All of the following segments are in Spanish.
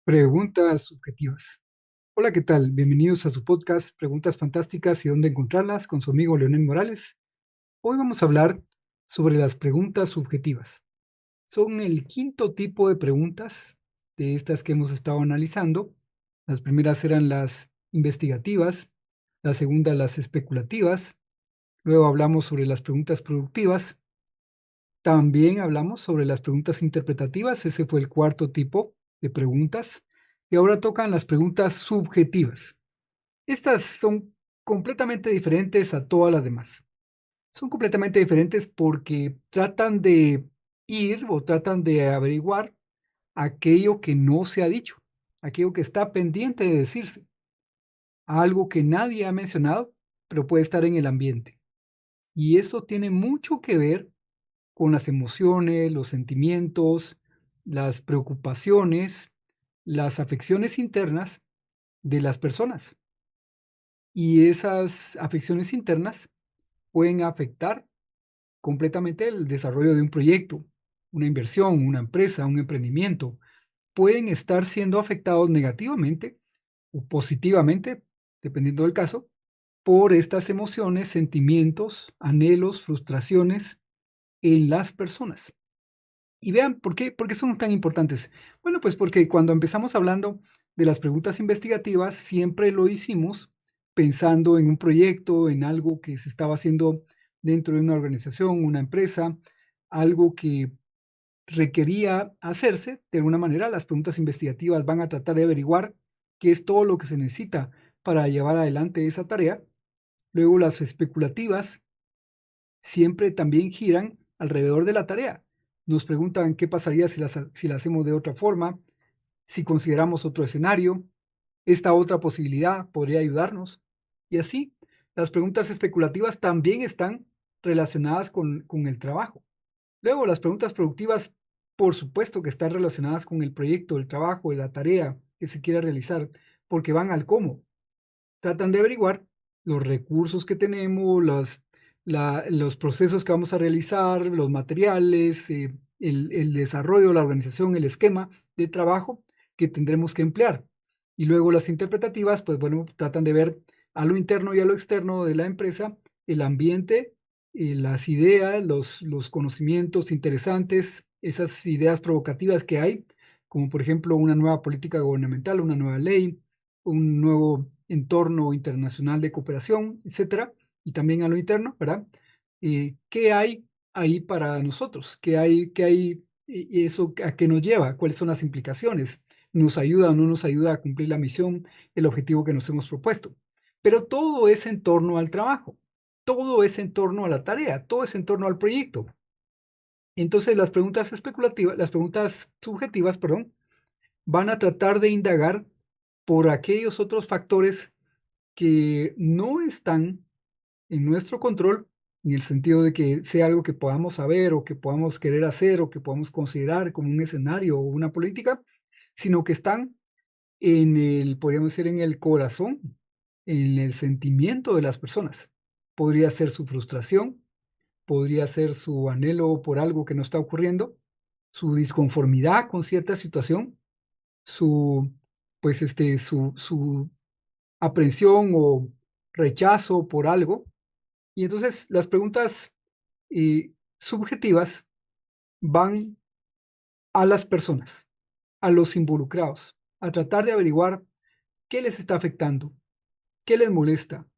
Preguntas subjetivas. Hola, ¿qué tal? Bienvenidos a su podcast Preguntas Fantásticas y dónde encontrarlas con su amigo Leonel Morales. Hoy vamos a hablar sobre las preguntas subjetivas. Son el quinto tipo de preguntas de estas que hemos estado analizando. Las primeras eran las investigativas, la segunda las especulativas, luego hablamos sobre las preguntas productivas, también hablamos sobre las preguntas interpretativas, ese fue el cuarto tipo de preguntas, y ahora tocan las preguntas subjetivas. Estas son completamente diferentes a todas las demás. Son completamente diferentes porque tratan de ir o tratan de averiguar aquello que no se ha dicho, aquello que está pendiente de decirse, algo que nadie ha mencionado, pero puede estar en el ambiente. Y eso tiene mucho que ver con las emociones, los sentimientos, las preocupaciones, las afecciones internas de las personas. Y esas afecciones internas pueden afectar completamente el desarrollo de un proyecto, una inversión, una empresa, un emprendimiento. Pueden estar siendo afectados negativamente o positivamente, dependiendo del caso, por estas emociones, sentimientos, anhelos, frustraciones en las personas. Y vean, ¿por qué son tan importantes? Bueno, pues porque cuando empezamos hablando de las preguntas investigativas, siempre lo hicimos pensando en un proyecto, en algo que se estaba haciendo dentro de una organización, una empresa, algo que requería hacerse. De alguna manera, las preguntas investigativas van a tratar de averiguar qué es todo lo que se necesita para llevar adelante esa tarea. Luego, las especulativas siempre también giran alrededor de la tarea. Nos preguntan qué pasaría si la hacemos de otra forma, si consideramos otro escenario, esta otra posibilidad podría ayudarnos. Y así, las preguntas especulativas también están relacionadas con el trabajo. Luego, las preguntas productivas, por supuesto que están relacionadas con el proyecto, el trabajo, la tarea que se quiera realizar, porque van al cómo. Tratan de averiguar los recursos que tenemos, los procesos que vamos a realizar, los materiales, el desarrollo, la organización, el esquema de trabajo que tendremos que emplear. Y luego las interpretativas, pues bueno, tratan de ver a lo interno y a lo externo de la empresa, el ambiente, las ideas, los conocimientos interesantes, esas ideas provocativas que hay, como por ejemplo una nueva política gubernamental, una nueva ley, un nuevo entorno internacional de cooperación, etcétera, y también a lo interno, ¿verdad? ¿Qué hay ahí para nosotros? ¿Qué hay y eso a qué nos lleva? ¿Cuáles son las implicaciones? ¿Nos ayuda o no nos ayuda a cumplir la misión, el objetivo que nos hemos propuesto? Pero todo es en torno al trabajo, todo es en torno a la tarea, todo es en torno al proyecto. Entonces, las preguntas especulativas, las preguntas subjetivas, perdón, van a tratar de indagar por aquellos otros factores que no están en nuestro control, en el sentido de que sea algo que podamos saber o que podamos querer hacer o que podamos considerar como un escenario o una política, sino que están en el, podríamos decir, en el corazón, en el sentimiento de las personas. Podría ser su frustración, podría ser su anhelo por algo que no está ocurriendo, su disconformidad con cierta situación, su, pues, su aprensión o rechazo por algo. Y entonces las preguntas subjetivas van a las personas, a los involucrados, a tratar de averiguar qué les está afectando, qué les molesta.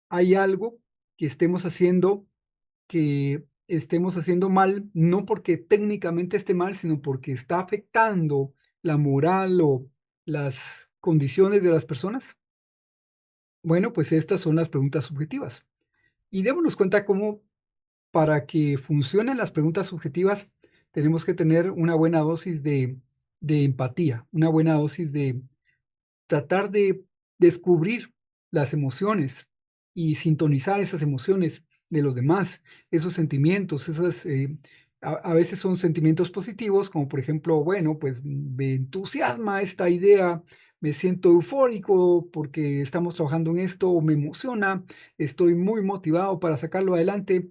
¿Hay algo que estemos haciendo mal, no porque técnicamente esté mal, sino porque está afectando la moral o las condiciones de las personas? Bueno, pues estas son las preguntas subjetivas. Y démonos cuenta cómo para que funcionen las preguntas subjetivas tenemos que tener una buena dosis de empatía, una buena dosis de tratar de descubrir las emociones y sintonizar esas emociones de los demás, esos sentimientos, a veces son sentimientos positivos, como por ejemplo, bueno, pues me entusiasma esta idea, me siento eufórico porque estamos trabajando en esto, o me emociona, estoy muy motivado para sacarlo adelante,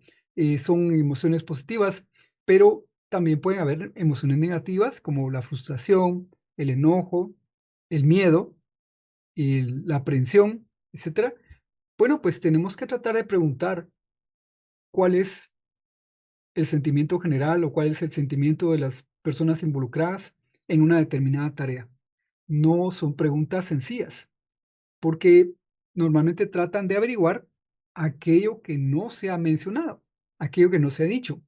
son emociones positivas, pero también pueden haber emociones negativas como la frustración, el enojo, el miedo y la aprensión, etcétera, bueno, pues tenemos que tratar de preguntar cuál es el sentimiento general o cuál es el sentimiento de las personas involucradas en una determinada tarea. No son preguntas sencillas, porque normalmente tratan de averiguar aquello que no se ha mencionado, aquello que no se ha dicho.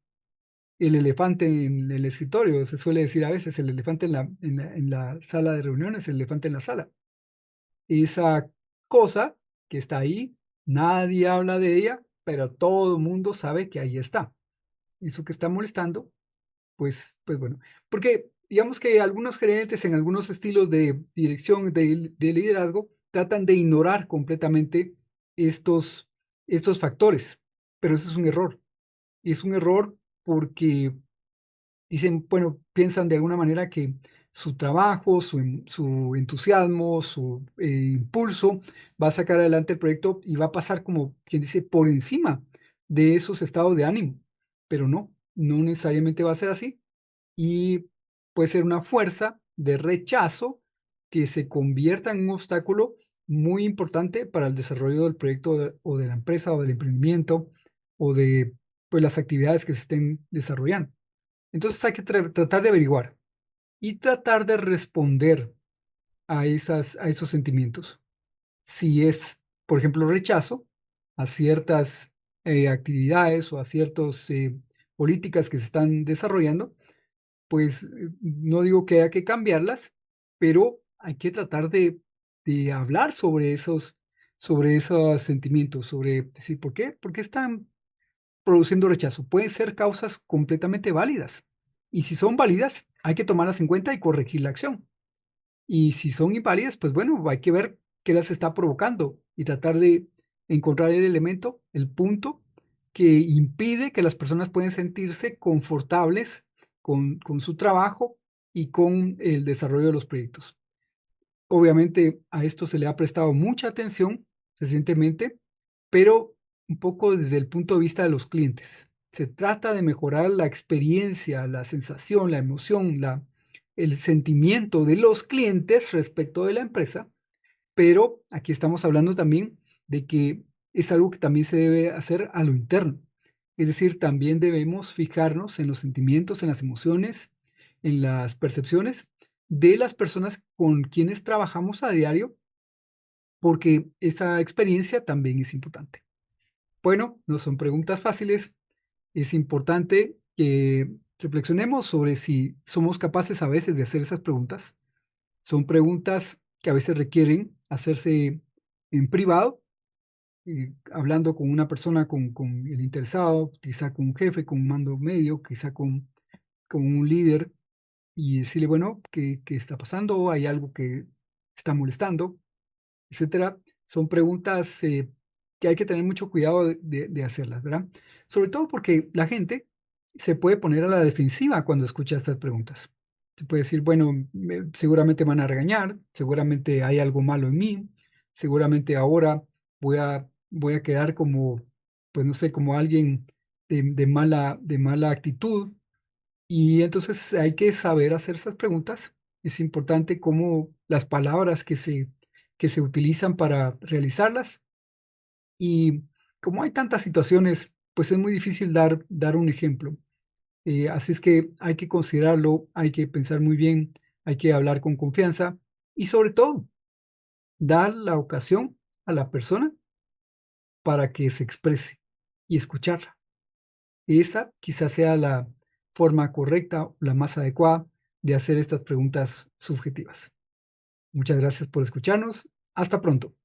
El elefante en el escritorio, se suele decir a veces, el elefante en la sala de reuniones, el elefante en la sala. Esa cosa que está ahí, nadie habla de ella, pero todo el mundo sabe que ahí está. Eso que está molestando, pues bueno, porque digamos que algunos gerentes en algunos estilos de dirección, de liderazgo, tratan de ignorar completamente estos estos factores, pero eso es un error. Y es un error porque dicen, bueno, piensan de alguna manera que su trabajo, su entusiasmo, su impulso va a sacar adelante el proyecto y va a pasar como quien dice por encima de esos estados de ánimo. Pero no, no necesariamente va a ser así y puede ser una fuerza de rechazo que se convierta en un obstáculo muy importante para el desarrollo del proyecto o de la empresa o del emprendimiento o de pues, las actividades que se estén desarrollando. Entonces hay que tratar de averiguar y tratar de responder a esos sentimientos. Si es, por ejemplo, rechazo a ciertas actividades o a ciertas políticas que se están desarrollando, pues no digo que haya que cambiarlas, pero hay que tratar de hablar sobre esos sentimientos, sobre decir, ¿por qué están produciendo rechazo? Pueden ser causas completamente válidas. Y si son válidas, hay que tomarlas en cuenta y corregir la acción. Y si son inválidas, pues bueno, hay que ver qué las está provocando y tratar de encontrar el elemento, el punto que impide que las personas puedan sentirse confortables con su trabajo y con el desarrollo de los proyectos. Obviamente a esto se le ha prestado mucha atención recientemente, pero un poco desde el punto de vista de los clientes. Se trata de mejorar la experiencia, la sensación, la emoción, el sentimiento de los clientes respecto de la empresa, pero aquí estamos hablando también de que es algo que también se debe hacer a lo interno. Es decir, también debemos fijarnos en los sentimientos, en las emociones, en las percepciones de las personas con quienes trabajamos a diario, porque esa experiencia también es importante. Bueno, no son preguntas fáciles. Es importante que reflexionemos sobre si somos capaces a veces de hacer esas preguntas. Son preguntas que a veces requieren hacerse en privado, hablando con una persona, con el interesado, quizá con un jefe, con un mando medio, quizá con un líder, y decirle, bueno, ¿qué está pasando? ¿Hay algo que está molestando? Etcétera. Son preguntas que hay que tener mucho cuidado de hacerlas, ¿verdad? Sobre todo porque la gente se puede poner a la defensiva cuando escucha estas preguntas. Se puede decir, bueno, seguramente me van a regañar, seguramente hay algo malo en mí, seguramente ahora voy a quedar como, pues no sé, como alguien de mala actitud. Y entonces hay que saber hacer esas preguntas. Es importante cómo las palabras que se utilizan para realizarlas. Y como hay tantas situaciones, pues es muy difícil dar un ejemplo. Así es que hay que considerarlo, hay que pensar muy bien, hay que hablar con confianza y sobre todo, dar la ocasión a la persona para que se exprese y escucharla. Esa quizás sea la forma correcta, la más adecuada de hacer estas preguntas subjetivas. Muchas gracias por escucharnos. Hasta pronto.